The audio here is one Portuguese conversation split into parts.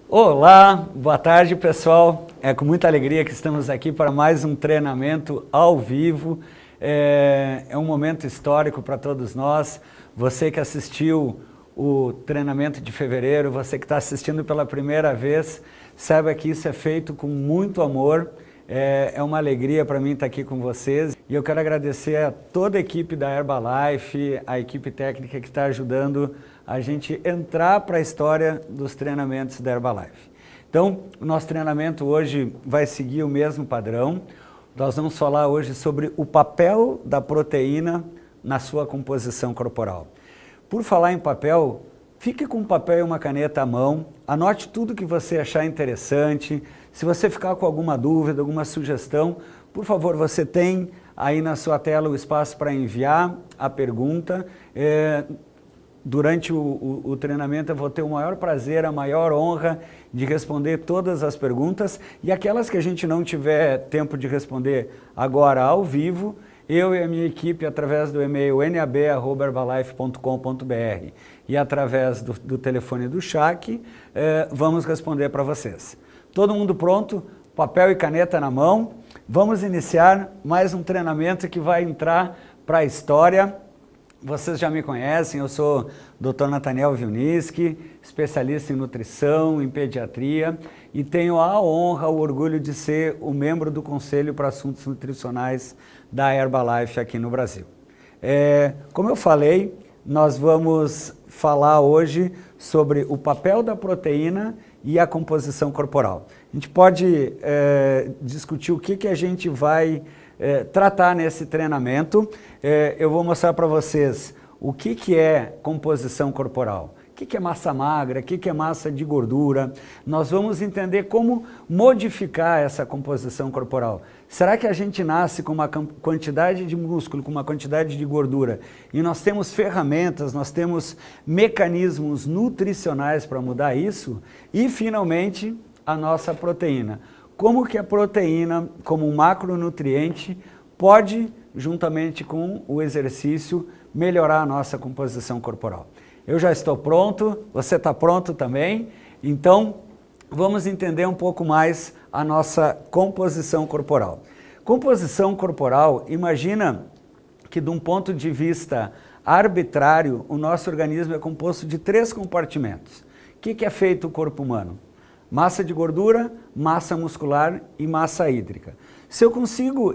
Olá, boa tarde pessoal. É com muita alegria que estamos aqui para mais um treinamento ao vivo. É um momento histórico para todos nós. Você que assistiu o treinamento de fevereiro, você que está assistindo pela primeira vez, saiba que isso é feito com muito amor. É uma alegria para mim estar aqui com vocês e eu quero agradecer a toda a equipe da Herbalife, a equipe técnica que está ajudando a gente entrar para a história dos treinamentos da Herbalife. Então, o nosso treinamento hoje vai seguir o mesmo padrão. Nós vamos falar hoje sobre o papel da proteína na sua composição corporal. Por falar em papel, fique com um papel e uma caneta à mão, anote tudo que você achar interessante. Se você ficar com alguma dúvida, alguma sugestão, por favor, você tem aí na sua tela o espaço para enviar a pergunta. Durante o treinamento eu vou ter o maior prazer, a maior honra de responder todas as perguntas e aquelas que a gente não tiver tempo de responder agora ao vivo, eu e a minha equipe, através do e-mail nab@herbalife.com.br e através do telefone do chat, vamos responder para vocês. Todo mundo pronto? Papel e caneta na mão? Vamos iniciar mais um treinamento que vai entrar para a história. Vocês já me conhecem, eu sou Dr. Nathaniel Vilniski, especialista em nutrição, em pediatria e tenho a honra, o orgulho de ser o membro do Conselho para Assuntos Nutricionais da Herbalife aqui no Brasil. Como eu falei, nós vamos falar hoje sobre o papel da proteína e a composição corporal. A gente pode discutir o que a gente vai tratar nesse treinamento. Eu vou mostrar para vocês o que é composição corporal, o que é massa magra, o que é massa de gordura. Nós vamos entender como modificar essa composição corporal. Será que a gente nasce com uma quantidade de músculo, com uma quantidade de gordura e nós temos ferramentas, nós temos mecanismos nutricionais para mudar isso? E finalmente a nossa proteína. Como que a proteína, como um macronutriente, pode, juntamente com o exercício, melhorar a nossa composição corporal. Eu já estou pronto, você está pronto também? Então, vamos entender um pouco mais a nossa composição corporal. Composição corporal, imagina que de um ponto de vista arbitrário, o nosso organismo é composto de 3 compartimentos. O que é feito o corpo humano? Massa de gordura, massa muscular e massa hídrica. Se eu consigo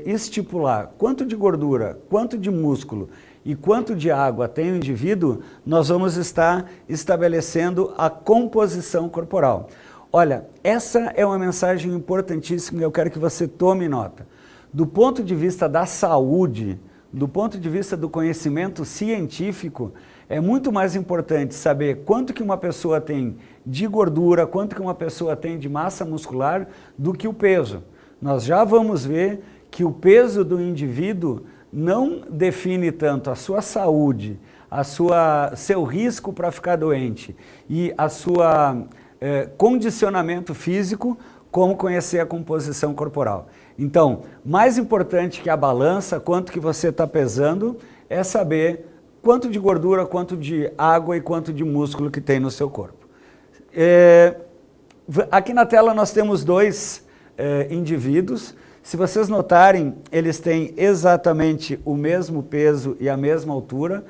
estipular quanto de gordura, quanto de músculo e quanto de água tem o indivíduo, nós vamos estar estabelecendo a composição corporal. Olha, essa é uma mensagem importantíssima e eu quero que você tome nota. Do ponto de vista da saúde, do ponto de vista do conhecimento científico, é muito mais importante saber quanto que uma pessoa tem de gordura, quanto que uma pessoa tem de massa muscular, do que o peso. Nós já vamos ver que o peso do indivíduo não define tanto a sua saúde, seu risco para ficar doente e a sua condicionamento físico, como conhecer a composição corporal. Então, mais importante que a balança, quanto que você está pesando, é saber quanto de gordura, quanto de água e quanto de músculo que tem no seu corpo. Aqui na tela nós temos 2 indivíduos. Se vocês notarem, eles têm exatamente o mesmo peso e a mesma altura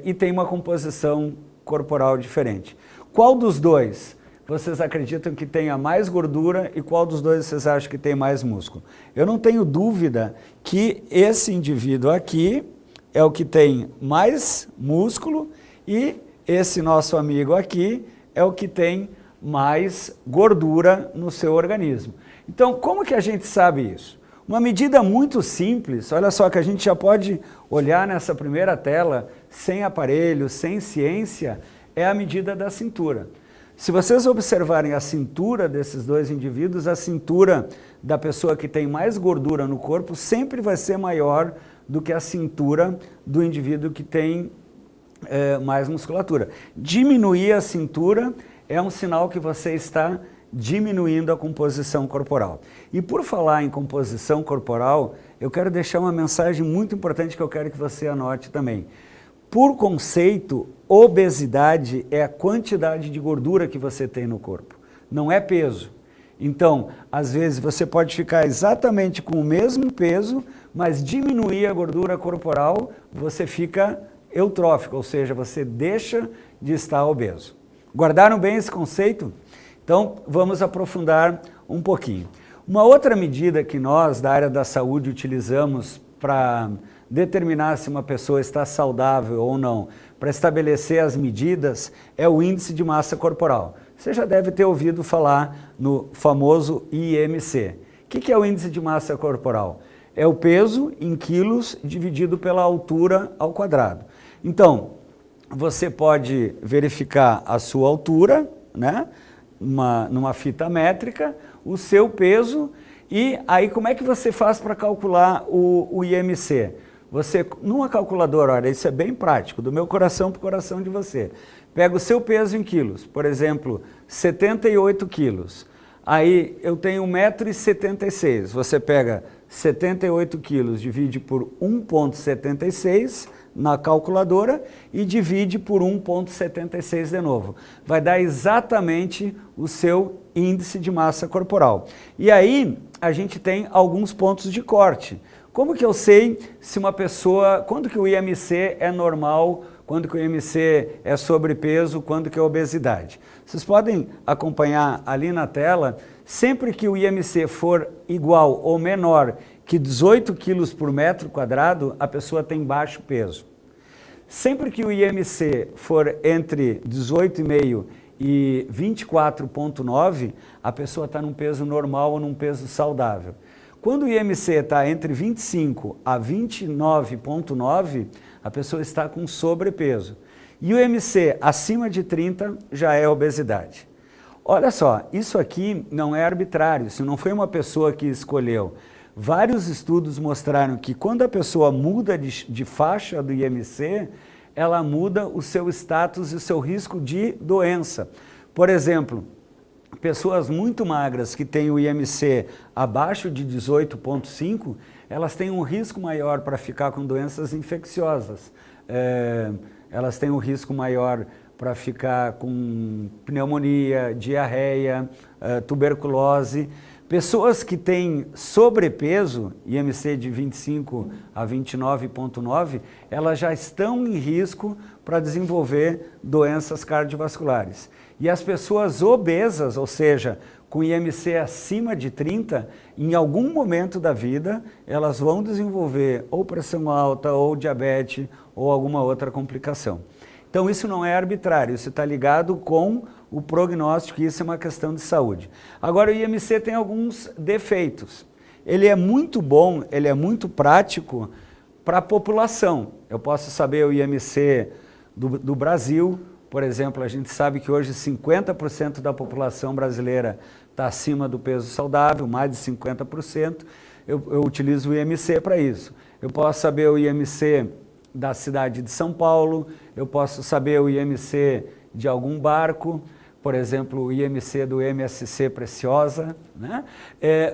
e tem uma composição corporal diferente. Qual dos 2 vocês acreditam que tenha mais gordura e qual dos 2 vocês acham que tem mais músculo? Eu não tenho dúvida que esse indivíduo aqui é o que tem mais músculo e esse nosso amigo aqui é o que tem mais gordura no seu organismo. Então, como que a gente sabe isso? Uma medida muito simples, olha só que a gente já pode olhar nessa primeira tela, sem aparelho, sem ciência, é a medida da cintura. Se vocês observarem a cintura desses 2 indivíduos, a cintura da pessoa que tem mais gordura no corpo sempre vai ser maior do que a cintura do indivíduo que tem mais musculatura. Diminuir a cintura é um sinal que você está diminuindo a composição corporal. E por falar em composição corporal, eu quero deixar uma mensagem muito importante que eu quero que você anote também. Por conceito, obesidade é a quantidade de gordura que você tem no corpo, não é peso. Então, às vezes você pode ficar exatamente com o mesmo peso, mas diminuir a gordura corporal, você fica eutrófico, ou seja, você deixa de estar obeso. Guardaram bem esse conceito? Então, vamos aprofundar um pouquinho. Uma outra medida que nós, da área da saúde, utilizamos para determinar se uma pessoa está saudável ou não, para estabelecer as medidas, é o índice de massa corporal. Você já deve ter ouvido falar no famoso IMC. O que é o índice de massa corporal? É o peso em quilos dividido pela altura ao quadrado. Então, você pode verificar a sua altura, né, numa fita métrica, o seu peso, e aí como é que você faz para calcular o IMC? Você, numa calculadora, olha, isso é bem prático, do meu coração para o coração de você. Pega o seu peso em quilos, por exemplo, 78 quilos. Aí eu tenho 1,76 m, você pega 78 quilos, divide por 1,76 na calculadora e divide por 1,76 de novo. Vai dar exatamente o seu índice de massa corporal. E aí a gente tem alguns pontos de corte. Como que eu sei se uma pessoa, quando que o IMC é normal, quando que o IMC é sobrepeso, quando que é obesidade? Vocês podem acompanhar ali na tela, sempre que o IMC for igual ou menor que 18 quilos por metro quadrado, a pessoa tem baixo peso. Sempre que o IMC for entre 18,5 e 24,9, a pessoa está num peso normal ou num peso saudável. Quando o IMC está entre 25 a 29,9, a pessoa está com sobrepeso. E o IMC acima de 30 já é obesidade. Olha só, isso aqui não é arbitrário, isso não foi uma pessoa que escolheu. Vários estudos mostraram que quando a pessoa muda de faixa do IMC, ela muda o seu status e o seu risco de doença. Por exemplo, pessoas muito magras que têm o IMC abaixo de 18,5, elas têm um risco maior para ficar com doenças infecciosas. Elas têm um risco maior para ficar com pneumonia, diarreia, tuberculose. Pessoas que têm sobrepeso, IMC de 25 a 29,9, elas já estão em risco para desenvolver doenças cardiovasculares. E as pessoas obesas, ou seja, com IMC acima de 30, em algum momento da vida, elas vão desenvolver ou pressão alta, ou diabetes, ou alguma outra complicação. Então isso não é arbitrário, isso está ligado com o prognóstico, e isso é uma questão de saúde. Agora o IMC tem alguns defeitos. Ele é muito bom, ele é muito prático para a população. Eu posso saber o IMC do Brasil, por exemplo, a gente sabe que hoje 50% da população brasileira está acima do peso saudável, mais de 50%. Eu utilizo o IMC para isso. Eu posso saber o IMC da cidade de São Paulo, eu posso saber o IMC de algum barco, por exemplo, o IMC do MSC Preciosa, né?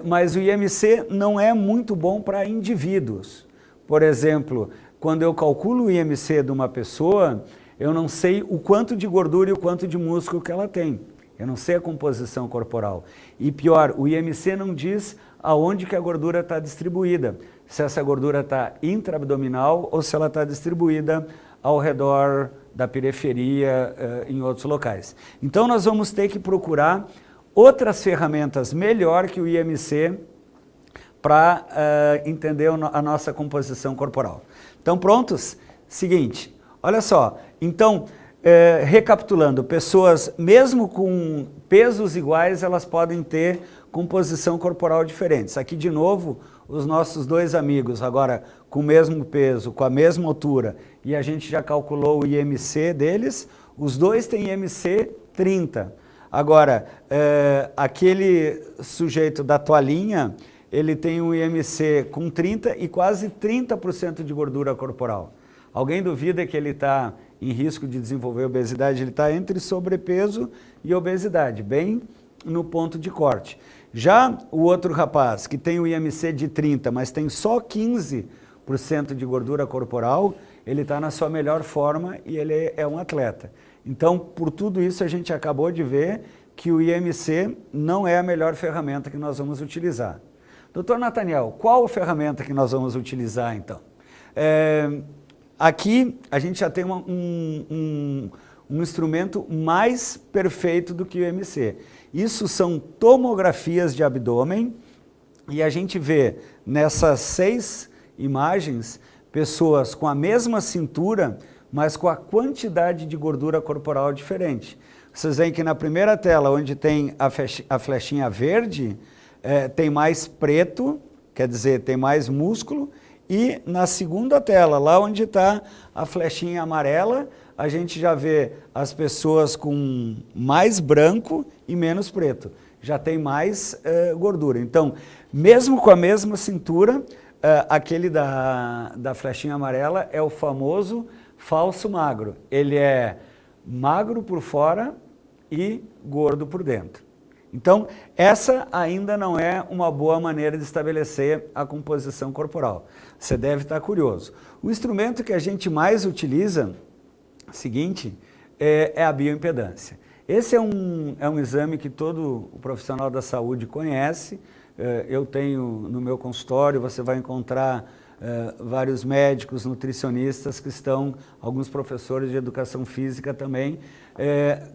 Mas o IMC não é muito bom para indivíduos. Por exemplo, quando eu calculo o IMC de uma pessoa, eu não sei o quanto de gordura e o quanto de músculo que ela tem. Eu não sei a composição corporal. E pior, o IMC não diz aonde que a gordura está distribuída. Se essa gordura está intraabdominal ou se ela está distribuída ao redor da periferia, em outros locais. Então nós vamos ter que procurar outras ferramentas melhor que o IMC para entender a nossa composição corporal. Então prontos? Seguinte, olha só, então recapitulando, pessoas mesmo com pesos iguais, elas podem ter composição corporal diferentes. Aqui de novo, os nossos dois amigos, agora com o mesmo peso, com a mesma altura, e a gente já calculou o IMC deles, os dois têm IMC 30. Agora, aquele sujeito da toalhinha, ele tem um IMC com 30 e quase 30% de gordura corporal. Alguém duvida que ele está em risco de desenvolver obesidade? Ele está entre sobrepeso e obesidade, bem no ponto de corte. Já o outro rapaz, que tem o IMC de 30, mas tem só 15% de gordura corporal, ele está na sua melhor forma e ele é um atleta. Então, por tudo isso, a gente acabou de ver que o IMC não é a melhor ferramenta que nós vamos utilizar. Doutor Nathaniel, qual a ferramenta que nós vamos utilizar, então? Aqui, a gente já tem um instrumento mais perfeito do que o IMC. Isso são tomografias de abdômen, e a gente vê nessas 6 imagens pessoas com a mesma cintura, mas com a quantidade de gordura corporal diferente. Vocês veem que na primeira tela, onde tem a flechinha verde, tem mais preto, quer dizer, tem mais músculo, e na segunda tela, lá onde está a flechinha amarela, a gente já vê as pessoas com mais branco e menos preto. Já tem mais gordura. Então, mesmo com a mesma cintura, aquele da flechinha amarela é o famoso falso magro. Ele é magro por fora e gordo por dentro. Então, essa ainda não é uma boa maneira de estabelecer a composição corporal. Você deve estar curioso. O instrumento que a gente mais utiliza, seguinte, é a bioimpedância. Esse é um exame que todo o profissional da saúde conhece. Eu tenho no meu consultório, você vai encontrar vários médicos, nutricionistas que estão, alguns professores de educação física também,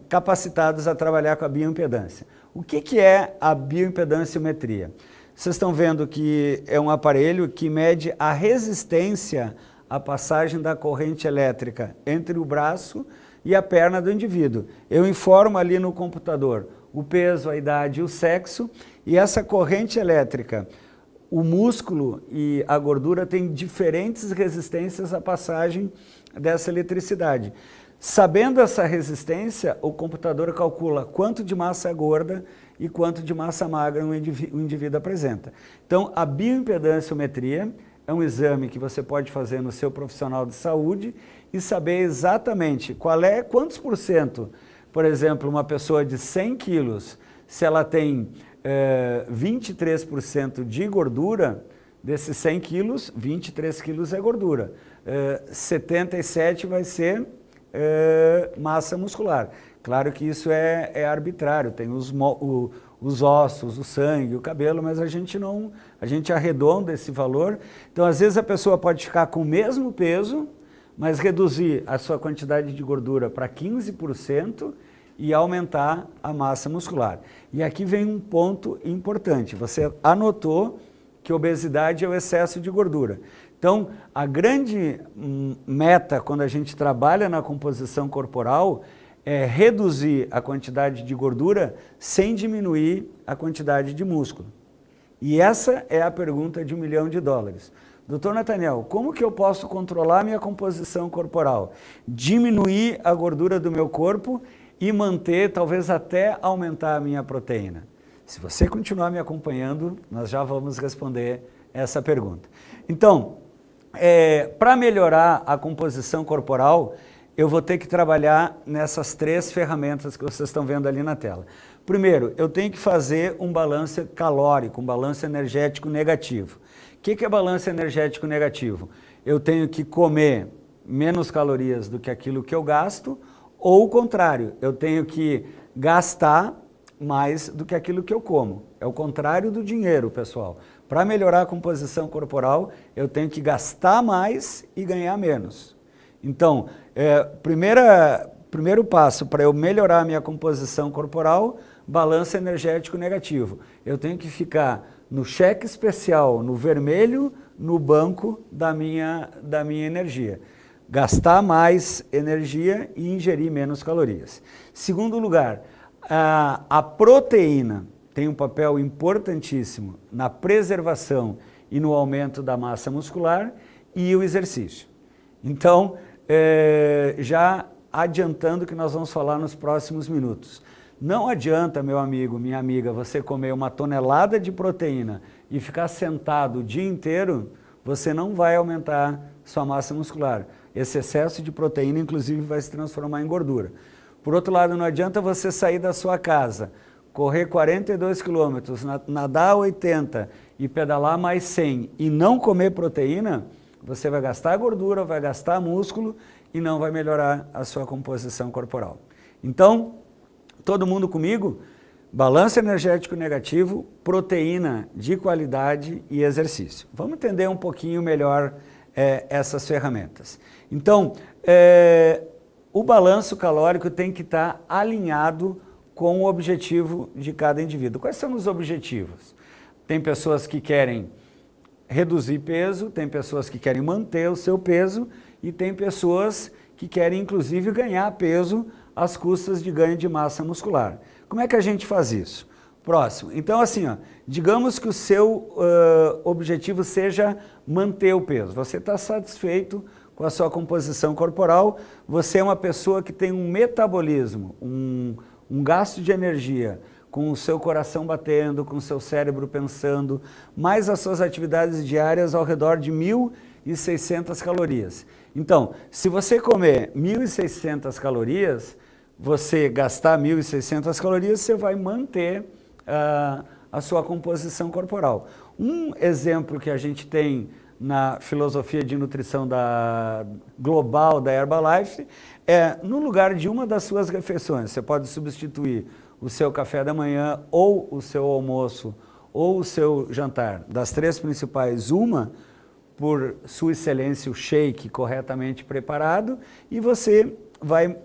capacitados a trabalhar com a bioimpedância. O que é a bioimpedanciometria? Vocês estão vendo que é um aparelho que mede a resistência à passagem da corrente elétrica entre o braço e a perna do indivíduo. Eu informo ali no computador o peso, a idade e o sexo, e essa corrente elétrica, o músculo e a gordura têm diferentes resistências à passagem dessa eletricidade. Sabendo essa resistência, o computador calcula quanto de massa gorda e quanto de massa magra o indivíduo apresenta. Então, a bioimpedanciometria é um exame que você pode fazer no seu profissional de saúde e saber exatamente quantos por cento, por exemplo, uma pessoa de 100 quilos, se ela tem 23% de gordura, desses 100 quilos, 23 quilos é gordura. 77 vai ser massa muscular. Claro que isso é arbitrário, tem os ossos, o sangue, o cabelo, mas a gente arredonda esse valor. Então, às vezes a pessoa pode ficar com o mesmo peso, mas reduzir a sua quantidade de gordura para 15% e aumentar a massa muscular. E aqui vem um ponto importante, você anotou que obesidade é o excesso de gordura. Então, a grande meta quando a gente trabalha na composição corporal é reduzir a quantidade de gordura sem diminuir a quantidade de músculo. E essa é a pergunta de $1 milhão. Doutor Nathaniel, como que eu posso controlar minha composição corporal? Diminuir a gordura do meu corpo e manter, talvez até aumentar a minha proteína. Se você continuar me acompanhando, nós já vamos responder essa pergunta. Então, para melhorar a composição corporal, eu vou ter que trabalhar nessas 3 ferramentas que vocês estão vendo ali na tela. Primeiro, eu tenho que fazer um balanço calórico, um balanço energético negativo. O que é balanço energético negativo? Eu tenho que comer menos calorias do que aquilo que eu gasto, ou o contrário, eu tenho que gastar mais do que aquilo que eu como. É o contrário do dinheiro, pessoal. Para melhorar a composição corporal, eu tenho que gastar mais e ganhar menos. Então, primeiro passo para eu melhorar a minha composição corporal, balanço energético negativo. Eu tenho que ficar no cheque especial, no vermelho, no banco da minha energia. Gastar mais energia e ingerir menos calorias. Segundo lugar, a proteína tem um papel importantíssimo na preservação e no aumento da massa muscular e o exercício. Então, já adiantando que nós vamos falar nos próximos minutos. Não adianta, meu amigo, minha amiga, você comer 1 tonelada de proteína e ficar sentado o dia inteiro, você não vai aumentar sua massa muscular. Esse excesso de proteína, inclusive, vai se transformar em gordura. Por outro lado, não adianta você sair da sua casa, correr 42 quilômetros, nadar 80 e pedalar mais 100 e não comer proteína, você vai gastar gordura, vai gastar músculo e não vai melhorar a sua composição corporal. Então, todo mundo comigo? Balanço energético negativo, proteína de qualidade e exercício. Vamos entender um pouquinho melhor essas ferramentas. Então, o balanço calórico tem que estar alinhado com o objetivo de cada indivíduo. Quais são os objetivos? Tem pessoas que querem reduzir peso, tem pessoas que querem manter o seu peso e tem pessoas que querem inclusive ganhar peso às custas de ganho de massa muscular. Como é que a gente faz isso? Próximo. Então assim, ó, digamos que o seu objetivo seja manter o peso. Você está satisfeito com a sua composição corporal, você é uma pessoa que tem um metabolismo, um gasto de energia, com o seu coração batendo, com o seu cérebro pensando, mais as suas atividades diárias ao redor de 1.600 calorias. Então, se você comer 1.600 calorias, você gastar 1.600 calorias, você vai manter a sua composição corporal. Um exemplo que a gente tem na filosofia de nutrição global da Herbalife é, no lugar de uma das suas refeições, você pode substituir o seu café da manhã, ou o seu almoço, ou o seu jantar, das três principais, uma por sua excelência, o shake corretamente preparado, e você vai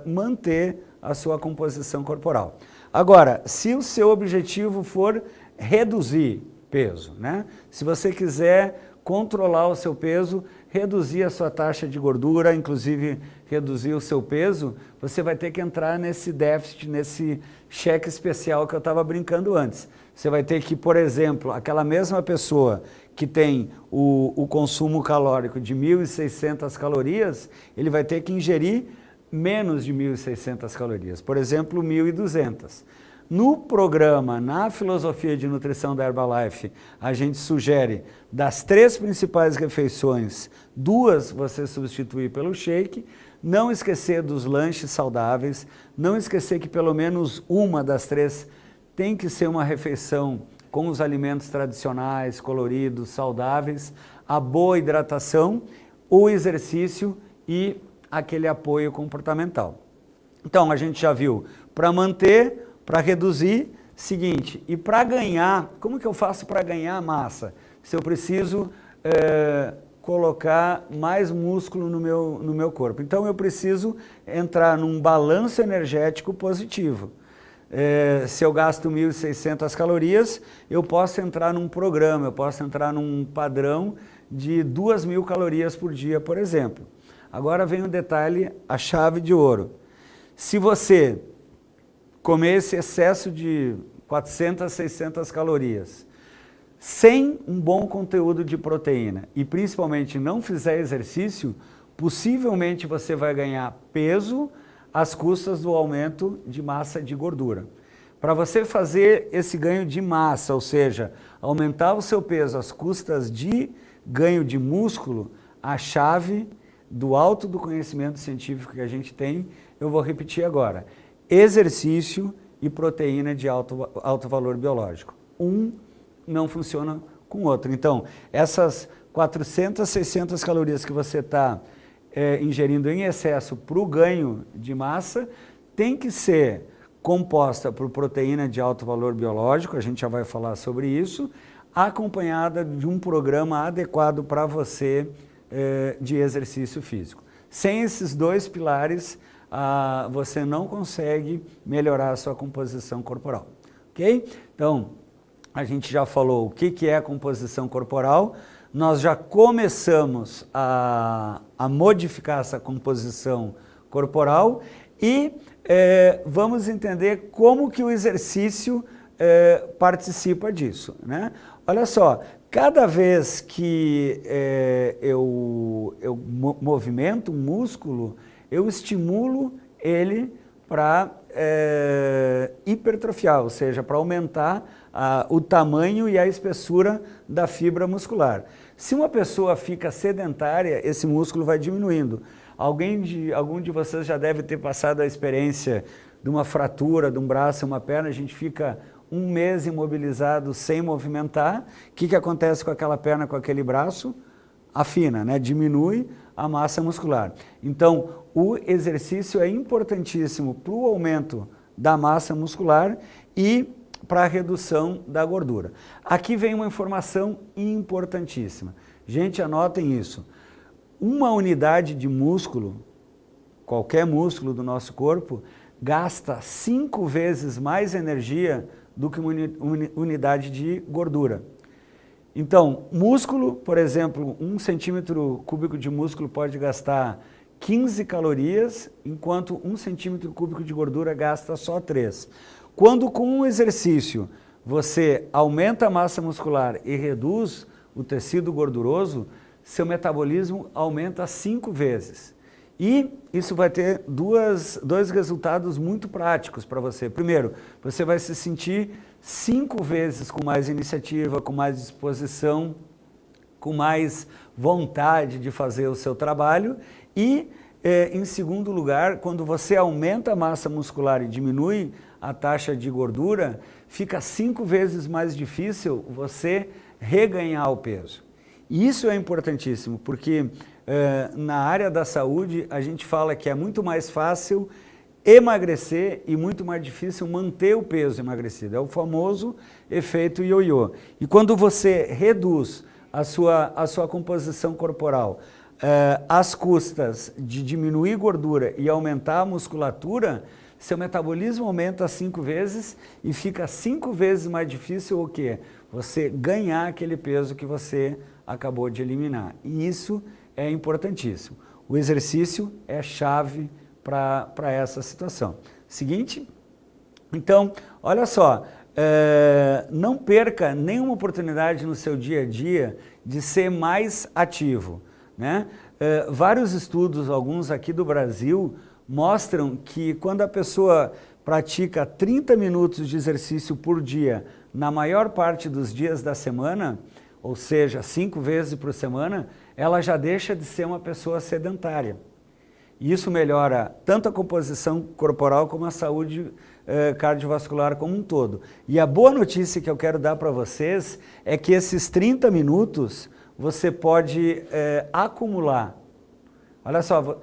manter a sua composição corporal. Agora, se o seu objetivo for reduzir peso, né? Se você quiser controlar o seu peso, reduzir a sua taxa de gordura, inclusive reduzir o seu peso, você vai ter que entrar nesse déficit, nesse cheque especial que eu estava brincando antes. Você vai ter que, por exemplo, aquela mesma pessoa que tem o consumo calórico de 1.600 calorias, ele vai ter que ingerir menos de 1.600 calorias, por exemplo, 1.200. No programa, na filosofia de nutrição da Herbalife, a gente sugere das três principais refeições, 2 você substituir pelo shake, não esquecer dos lanches saudáveis, não esquecer que pelo menos uma das 3 tem que ser uma refeição com os alimentos tradicionais, coloridos, saudáveis, a boa hidratação, o exercício e aquele apoio comportamental. Então, a gente já viu, para manter, para reduzir, seguinte, e para ganhar, como que eu faço para ganhar massa? Se eu preciso colocar mais músculo no meu corpo. Então eu preciso entrar num balanço energético positivo. Se eu gasto 1.600 calorias, eu posso entrar num programa, eu posso entrar num padrão de 2.000 calorias por dia, por exemplo. Agora vem um detalhe, a chave de ouro. Se você comer esse excesso de 400, 600 calorias, sem um bom conteúdo de proteína e principalmente não fizer exercício, possivelmente você vai ganhar peso às custas do aumento de massa de gordura. Para você fazer esse ganho de massa, ou seja, aumentar o seu peso às custas de ganho de músculo, a chave do alto do conhecimento científico que a gente tem, eu vou repetir agora: exercício e proteína de alto valor biológico. Um não funciona com o outro. Então, essas 400, 600 calorias que você está ingerindo em excesso para o ganho de massa, tem que ser composta por proteína de alto valor biológico, a gente já vai falar sobre isso, acompanhada de um programa adequado para você de exercício físico. Sem esses 2 pilares, você não consegue melhorar a sua composição corporal, ok? Então, a gente já falou o que é a composição corporal, nós já começamos a modificar essa composição corporal e vamos entender como que o exercício participa disso, né? Olha só, cada vez que eu movimento um músculo, eu estimulo ele para hipertrofiar, ou seja, para aumentar o tamanho e a espessura da fibra muscular. Se uma pessoa fica sedentária, esse músculo vai diminuindo. Algum de vocês já deve ter passado a experiência de uma fratura de um braço e uma perna, a gente fica 1 mês imobilizado sem movimentar. O que acontece com aquela perna, com aquele braço? afina, né? Diminui a massa muscular. Então, o exercício é importantíssimo para o aumento da massa muscular e para a redução da gordura. Aqui vem uma informação importantíssima. Gente, anotem isso. Uma unidade de músculo, qualquer músculo do nosso corpo, gasta 5 vezes mais energia do que uma unidade de gordura. Então, músculo, por exemplo, 1 centímetro cúbico de músculo pode gastar 15 calorias, enquanto 1 centímetro cúbico de gordura gasta só 3. Quando com um exercício você aumenta a massa muscular e reduz o tecido gorduroso, seu metabolismo aumenta 5 vezes. E isso vai ter dois resultados muito práticos para você. Primeiro, você vai se sentir 5 vezes com mais iniciativa, com mais disposição, com mais vontade de fazer o seu trabalho. E, em segundo lugar, quando você aumenta a massa muscular e diminui a taxa de gordura, fica 5 vezes mais difícil você reganhar o peso. E isso é importantíssimo, porque na área da saúde a gente fala que é muito mais fácil emagrecer e muito mais difícil manter o peso emagrecido. É o famoso efeito ioiô. E quando você reduz a sua composição corporal às custas de diminuir gordura e aumentar a musculatura, seu metabolismo aumenta 5 vezes e fica 5 vezes mais difícil o quê? Você ganhar aquele peso que você acabou de eliminar. E isso é importantíssimo. O exercício é chave para essa situação. Seguinte, então, olha só, não perca nenhuma oportunidade no seu dia a dia de ser mais ativo, né? Vários estudos, alguns aqui do Brasil, mostram que quando a pessoa pratica 30 minutos de exercício por dia, na maior parte dos dias da semana, ou seja, 5 vezes por semana, ela já deixa de ser uma pessoa sedentária. E isso melhora tanto a composição corporal como a saúde cardiovascular como um todo. E a boa notícia que eu quero dar para vocês é que esses 30 minutos você pode acumular. Olha só,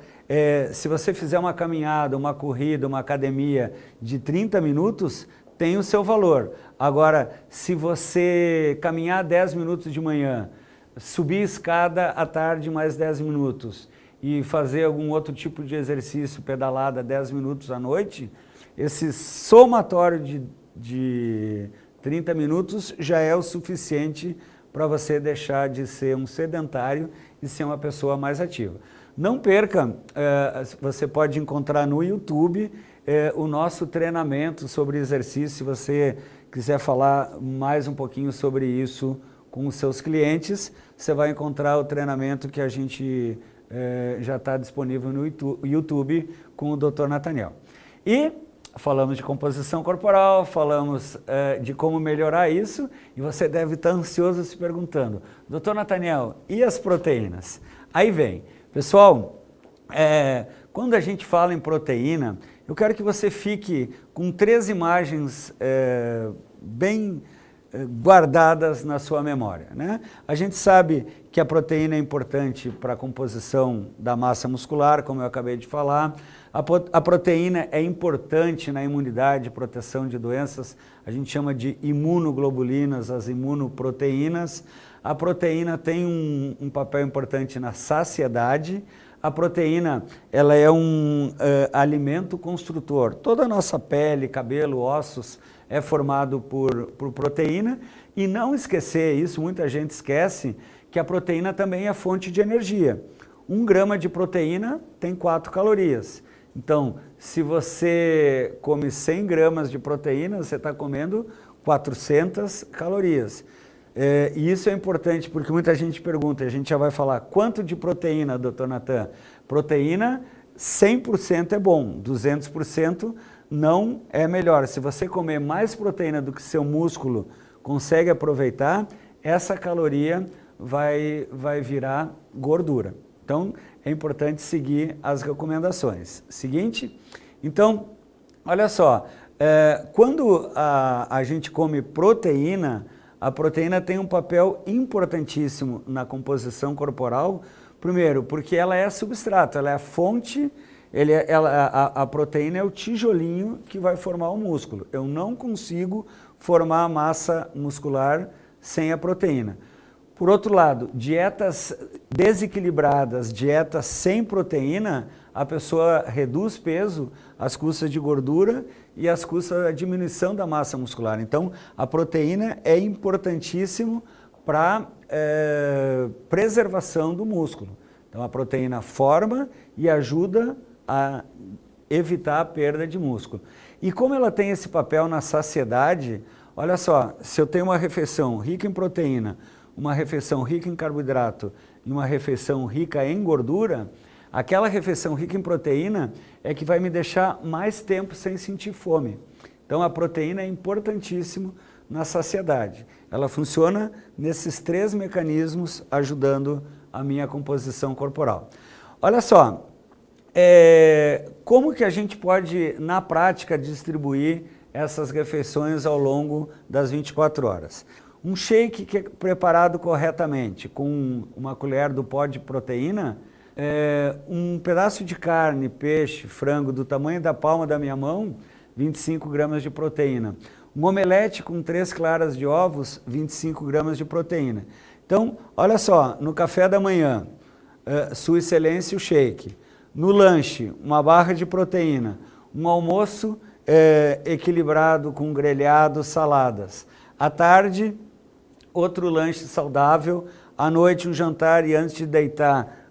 se você fizer uma caminhada, uma corrida, uma academia de 30 minutos, tem o seu valor. Agora, se você caminhar 10 minutos de manhã, subir escada à tarde mais 10 minutos e fazer algum outro tipo de exercício, pedalada 10 minutos à noite, esse somatório de 30 minutos já é o suficiente para você deixar de ser um sedentário e ser uma pessoa mais ativa. Não perca, você pode encontrar no YouTube o nosso treinamento sobre exercício, se você quiser falar mais um pouquinho sobre isso com os seus clientes, você vai encontrar o treinamento que a gente já está disponível no YouTube com o Dr. Nathaniel. E falamos de composição corporal, falamos de como melhorar isso, e você deve estar ansioso se perguntando, Dr. Nathaniel, e as proteínas? Aí vem, pessoal, quando a gente fala em proteína, eu quero que você fique com 3 imagens bem guardadas na sua memória, né? A gente sabe que a proteína é importante para a composição da massa muscular, como eu acabei de falar. A proteína é importante na imunidade, proteção de doenças, a gente chama de imunoglobulinas, as imunoproteínas. A proteína tem um papel importante na saciedade. A proteína, ela é um alimento construtor. Toda a nossa pele, cabelo, ossos é formado por proteína. E não esquecer isso, muita gente esquece, que a proteína também é fonte de energia. 1 grama de proteína tem 4 calorias. Então, se você come 100 gramas de proteína, você está comendo 400 calorias. E isso é importante porque muita gente pergunta, a gente já vai falar, quanto de proteína, Dr. Nathan? Proteína, 100% é bom, 200% não é melhor. Se você comer mais proteína do que seu músculo consegue aproveitar, essa caloria vai virar gordura. Então, é importante seguir as recomendações. Seguinte, então, olha só, quando a gente come proteína, a proteína tem um papel importantíssimo na composição corporal. Primeiro, porque ela é substrato, ela é a fonte, a proteína é o tijolinho que vai formar o músculo. Eu não consigo formar a massa muscular sem a proteína. Por outro lado, dietas desequilibradas, dietas sem proteína, a pessoa reduz peso às custas de gordura e às custas da diminuição da massa muscular. Então, a proteína é importantíssimo para preservação do músculo. Então, a proteína forma e ajuda a evitar a perda de músculo. E como ela tem esse papel na saciedade, olha só, se eu tenho uma refeição rica em proteína, uma refeição rica em carboidrato e uma refeição rica em gordura, aquela refeição rica em proteína é que vai me deixar mais tempo sem sentir fome. Então a proteína é importantíssimo na saciedade. Ela funciona nesses 3 mecanismos ajudando a minha composição corporal. Olha só, como que a gente pode, na prática, distribuir essas refeições ao longo das 24 horas? Um shake que é preparado corretamente, com uma colher do pó de proteína, um pedaço de carne, peixe, frango do tamanho da palma da minha mão, 25 gramas de proteína. Um omelete com 3 claras de ovos, 25 gramas de proteína. Então, olha só, no café da manhã, Sua Excelência o shake. No lanche, uma barra de proteína. Um almoço equilibrado com grelhado, saladas. À tarde, outro lanche saudável. À noite, um jantar e antes de deitar,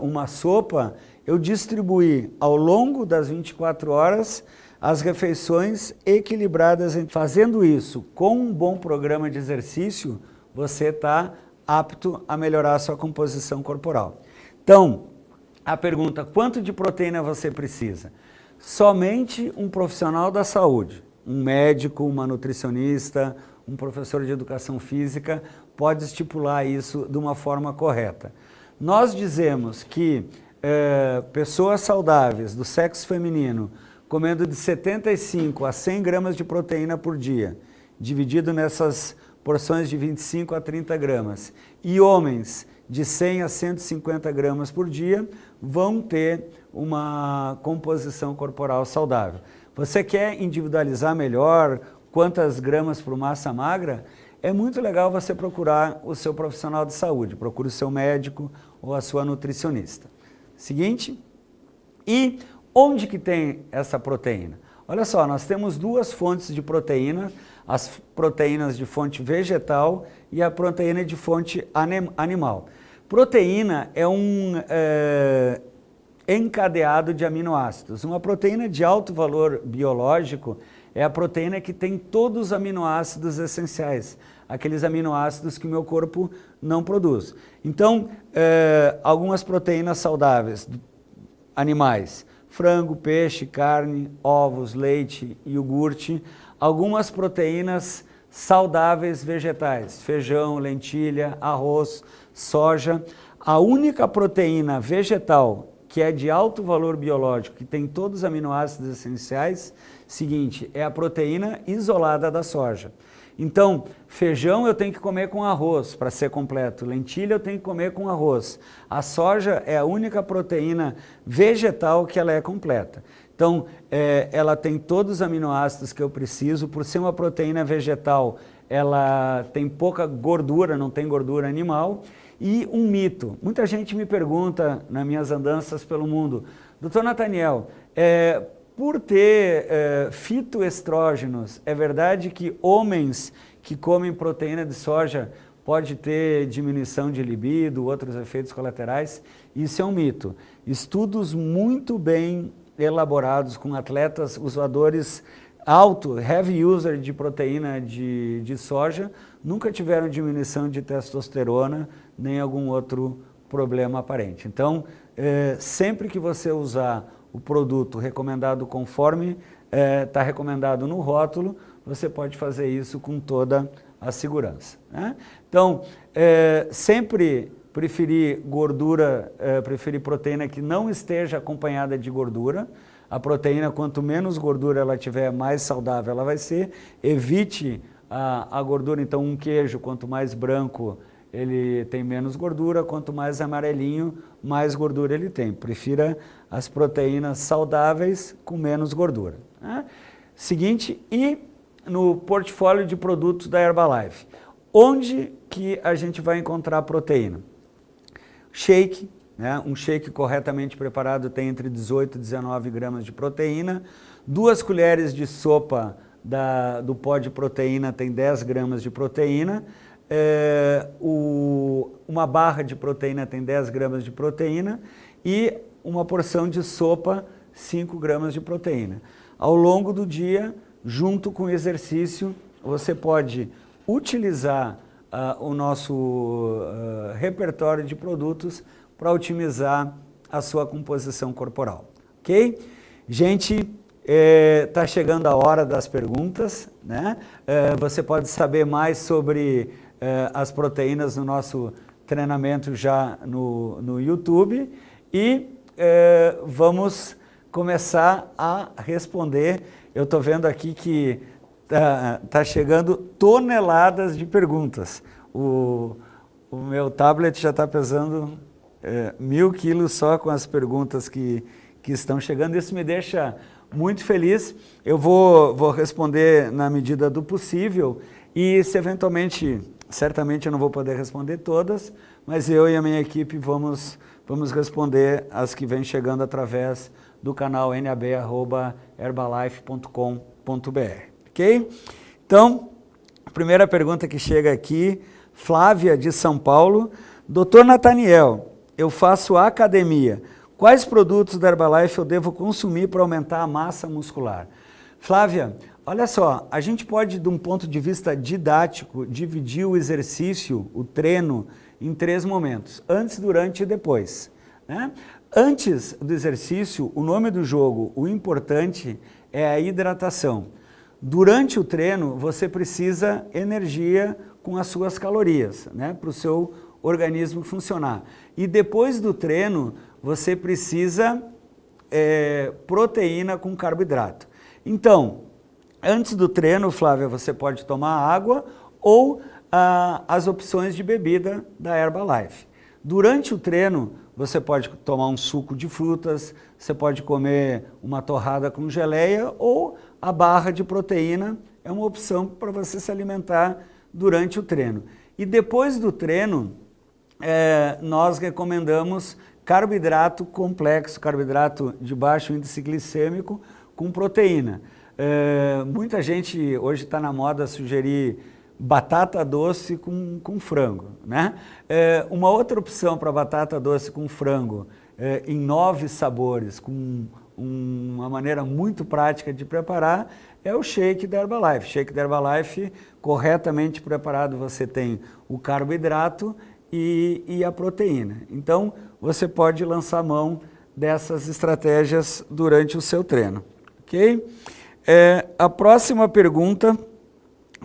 uma sopa. Eu distribuí ao longo das 24 horas as refeições equilibradas. Fazendo isso com um bom programa de exercício, você está apto a melhorar a sua composição corporal. Então, a pergunta, quanto de proteína você precisa? Somente um profissional da saúde, um médico, uma nutricionista, um professor de educação física pode estipular isso de uma forma correta. Nós dizemos que pessoas saudáveis do sexo feminino comendo de 75 a 100 gramas de proteína por dia, dividido nessas porções de 25 a 30 gramas, e homens de 100 a 150 gramas por dia, vão ter uma composição corporal saudável. Você quer individualizar melhor quantas gramas por massa magra? É muito legal você procurar o seu profissional de saúde, procure o seu médico ou a sua nutricionista. Seguinte, e onde que tem essa proteína? Olha só, nós temos 2 fontes de proteína, as proteínas de fonte vegetal e a proteína de fonte animal. Proteína é um encadeado de aminoácidos. Uma proteína de alto valor biológico é a proteína que tem todos os aminoácidos essenciais, aqueles aminoácidos que o meu corpo não produz. Então, algumas proteínas saudáveis, animais, frango, peixe, carne, ovos, leite, iogurte, algumas proteínas saudáveis vegetais, feijão, lentilha, arroz, soja. A única proteína vegetal que é de alto valor biológico, que tem todos os aminoácidos essenciais, seguinte, é a proteína isolada da soja. Então, feijão eu tenho que comer com arroz para ser completo, lentilha eu tenho que comer com arroz. A soja é a única proteína vegetal que ela é completa. Então, ela tem todos os aminoácidos que eu preciso, por ser uma proteína vegetal, ela tem pouca gordura, não tem gordura animal. E um mito, muita gente me pergunta nas minhas andanças pelo mundo, Dr. Nathaniel, por ter fitoestrógenos, é verdade que homens que comem proteína de soja pode ter diminuição de libido, outros efeitos colaterais? Isso é um mito. Estudos muito bem elaborados com atletas usadores heavy user de proteína de soja, nunca tiveram diminuição de testosterona, nem algum outro problema aparente. Então, sempre que você usar o produto recomendado conforme está recomendado no rótulo, você pode fazer isso com toda a segurança, né? Então, sempre preferir preferir proteína que não esteja acompanhada de gordura. A proteína, quanto menos gordura ela tiver, mais saudável ela vai ser. Evite a gordura. Então, um queijo, quanto mais branco, ele tem menos gordura, quanto mais amarelinho, mais gordura ele tem. Prefira as proteínas saudáveis com menos gordura. Né? Seguinte, e no portfólio de produtos da Herbalife, onde que a gente vai encontrar proteína? Shake, né? Um shake corretamente preparado tem entre 18 e 19 gramas de proteína, 2 colheres de sopa do pó de proteína tem 10 gramas de proteína, uma barra de proteína tem 10 gramas de proteína e uma porção de sopa, 5 gramas de proteína. Ao longo do dia, junto com o exercício, você pode utilizar o nosso repertório de produtos para otimizar a sua composição corporal, ok? Gente, está chegando a hora das perguntas, né? Você pode saber mais sobre as proteínas no nosso treinamento já no YouTube e vamos começar a responder. Eu estou vendo aqui que tá chegando toneladas de perguntas. O meu tablet já está pesando 1000 quilos só com as perguntas que estão chegando. Isso me deixa muito feliz. Eu vou responder na medida do possível e se eventualmente, certamente eu não vou poder responder todas, mas eu e a minha equipe vamos responder as que vêm chegando através do canal nab@herbalife.com.br, ok? Então, a primeira pergunta que chega aqui, Flávia de São Paulo. Doutor Nathaniel, eu faço academia. Quais produtos da Herbalife eu devo consumir para aumentar a massa muscular? Flávia, olha só, a gente pode, de um ponto de vista didático, dividir o exercício, o treino, em 3 momentos, antes, durante e depois, né? Antes do exercício, o nome do jogo, o importante é a hidratação. Durante o treino, você precisa energia com as suas calorias, né, para o seu organismo funcionar. E depois do treino, você precisa proteína com carboidrato. Então, antes do treino, Flávia, você pode tomar água ou as opções de bebida da Herbalife. Durante o treino, você pode tomar um suco de frutas, você pode comer uma torrada com geleia ou a barra de proteína é uma opção para você se alimentar durante o treino. E depois do treino, nós recomendamos carboidrato complexo, carboidrato de baixo índice glicêmico com proteína. Muita gente hoje está na moda sugerir batata doce com frango, né? Uma outra opção para batata doce com frango, em 9 sabores, com uma maneira muito prática de preparar, é o shake da Herbalife. Shake da Herbalife, corretamente preparado, você tem o carboidrato e a proteína. Então, você pode lançar mão dessas estratégias durante o seu treino, ok? A próxima pergunta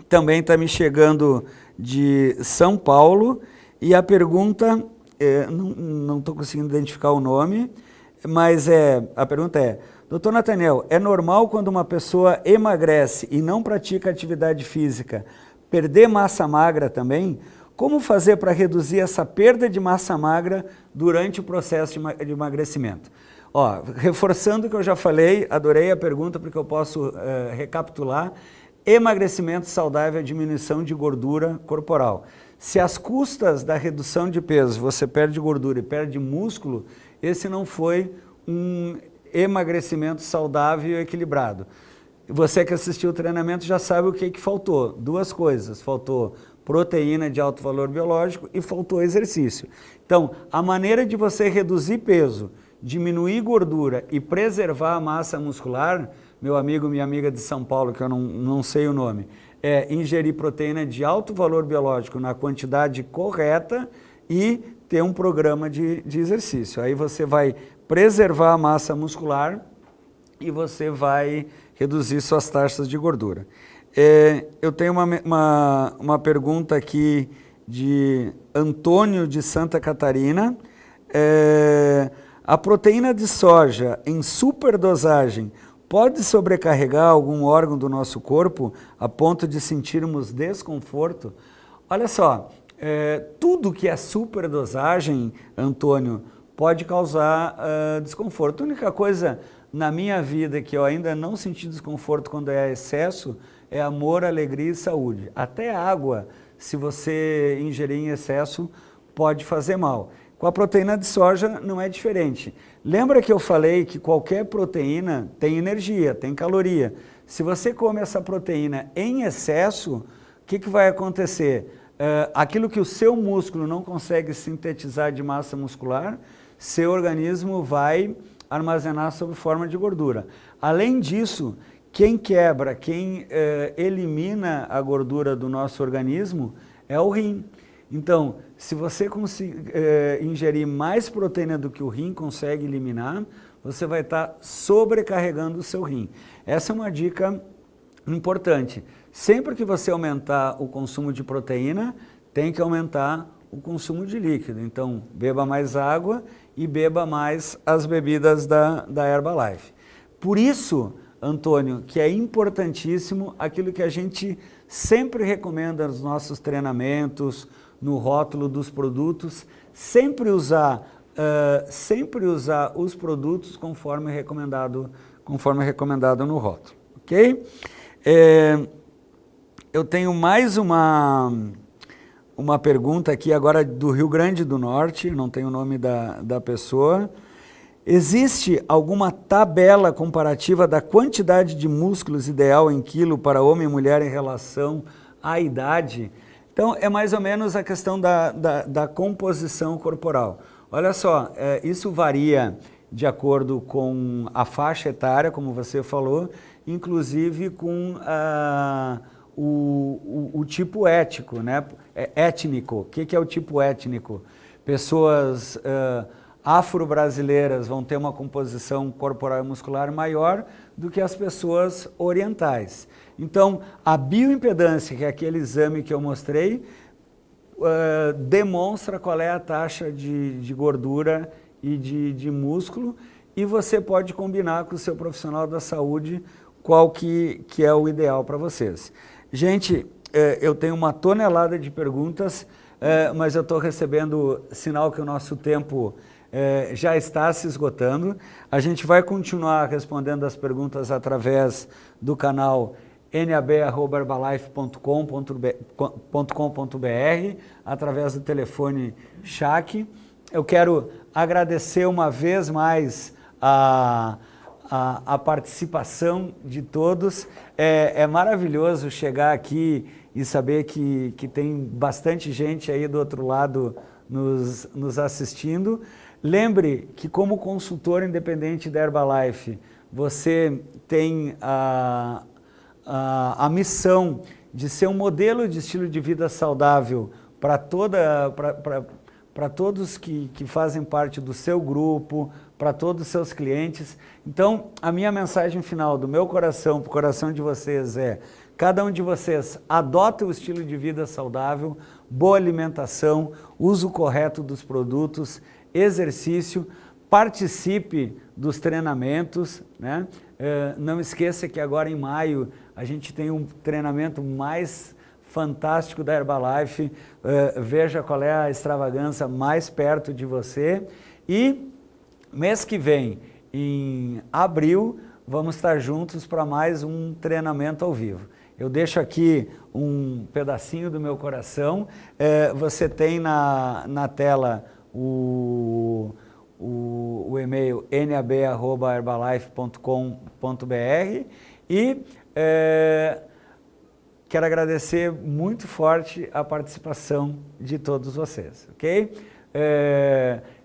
também está me chegando de São Paulo, e a pergunta, não estou conseguindo identificar o nome, mas a pergunta é: Doutor Nathaniel, é normal quando uma pessoa emagrece e não pratica atividade física, perder massa magra também? Como fazer para reduzir essa perda de massa magra durante o processo de emagrecimento? Ó, reforçando o que eu já falei, adorei a pergunta porque eu posso recapitular. Emagrecimento saudável é diminuição de gordura corporal. Se às custas da redução de peso você perde gordura e perde músculo, esse não foi um emagrecimento saudável e equilibrado. Você que assistiu o treinamento já sabe o que faltou. 2 coisas, faltou proteína de alto valor biológico e faltou exercício. Então, a maneira de você reduzir peso, diminuir gordura e preservar a massa muscular, meu amigo, minha amiga de São Paulo, que eu não sei o nome, é ingerir proteína de alto valor biológico na quantidade correta e ter um programa de exercício. Aí você vai preservar a massa muscular e você vai reduzir suas taxas de gordura. Eu tenho uma pergunta aqui de Antônio de Santa Catarina. A proteína de soja em superdosagem pode sobrecarregar algum órgão do nosso corpo a ponto de sentirmos desconforto? Olha só, tudo que é superdosagem, Antônio, pode causar desconforto. A única coisa na minha vida que eu ainda não senti desconforto quando é excesso é amor, alegria e saúde. Até água, se você ingerir em excesso, pode fazer mal. Com a proteína de soja não é diferente. Lembra que eu falei que qualquer proteína tem energia, tem caloria. Se você come essa proteína em excesso, o que vai acontecer? Aquilo que o seu músculo não consegue sintetizar de massa muscular, seu organismo vai armazenar sob forma de gordura. Além disso, quem quebra, quem elimina a gordura do nosso organismo é o rim. Então, se você ingerir mais proteína do que o rim consegue eliminar, você vai estar sobrecarregando o seu rim. Essa é uma dica importante. Sempre que você aumentar o consumo de proteína, tem que aumentar o consumo de líquido. Então, beba mais água e beba mais as bebidas da Herbalife. Por isso, Antônio, que é importantíssimo aquilo que a gente sempre recomenda nos nossos treinamentos, no rótulo dos produtos, sempre usar os produtos conforme recomendado no rótulo, ok? Eu tenho mais uma pergunta aqui agora do Rio Grande do Norte, não tenho o nome da pessoa. Existe alguma tabela comparativa da quantidade de músculos ideal em quilo para homem e mulher em relação à idade? Então, é mais ou menos a questão da composição corporal. Olha só, isso varia de acordo com a faixa etária, como você falou, inclusive com o tipo étnico, né? Étnico. O que é o tipo étnico? Pessoas afro-brasileiras vão ter uma composição corporal e muscular maior do que as pessoas orientais. Então, a bioimpedância, que é aquele exame que eu mostrei, demonstra qual é a taxa de gordura e de músculo, e você pode combinar com o seu profissional da saúde qual que é o ideal para vocês. Gente, eu tenho uma tonelada de perguntas, mas eu estou recebendo sinal que o nosso tempo já está se esgotando. A gente vai continuar respondendo as perguntas através do canal nab@herbalife.com.br, através do telefone CHAC. Eu quero agradecer uma vez mais a participação de todos. É maravilhoso chegar aqui e saber que tem bastante gente aí do outro lado nos assistindo. Lembre que, como consultor independente da Herbalife, você tem a missão de ser um modelo de estilo de vida saudável para todos que fazem parte do seu grupo, para todos os seus clientes. Então, a minha mensagem final do meu coração para o coração de vocês é: cada um de vocês adota o estilo de vida saudável, boa alimentação, uso correto dos produtos, exercício, participe dos treinamentos, né? Não esqueça que agora em maio a gente tem um treinamento mais fantástico da Herbalife. Veja qual é a extravagância mais perto de você. E mês que vem, em abril, vamos estar juntos para mais um treinamento ao vivo. Eu deixo aqui um pedacinho do meu coração. Você tem na tela o e-mail nab@herbalife.com.br e quero agradecer muito forte a participação de todos vocês, ok?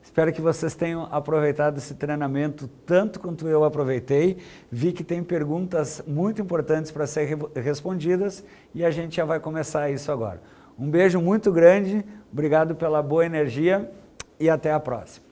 Espero que vocês tenham aproveitado esse treinamento tanto quanto eu aproveitei. Vi que tem perguntas muito importantes para serem respondidas e a gente já vai começar isso agora. Um beijo muito grande, obrigado pela boa energia e até a próxima.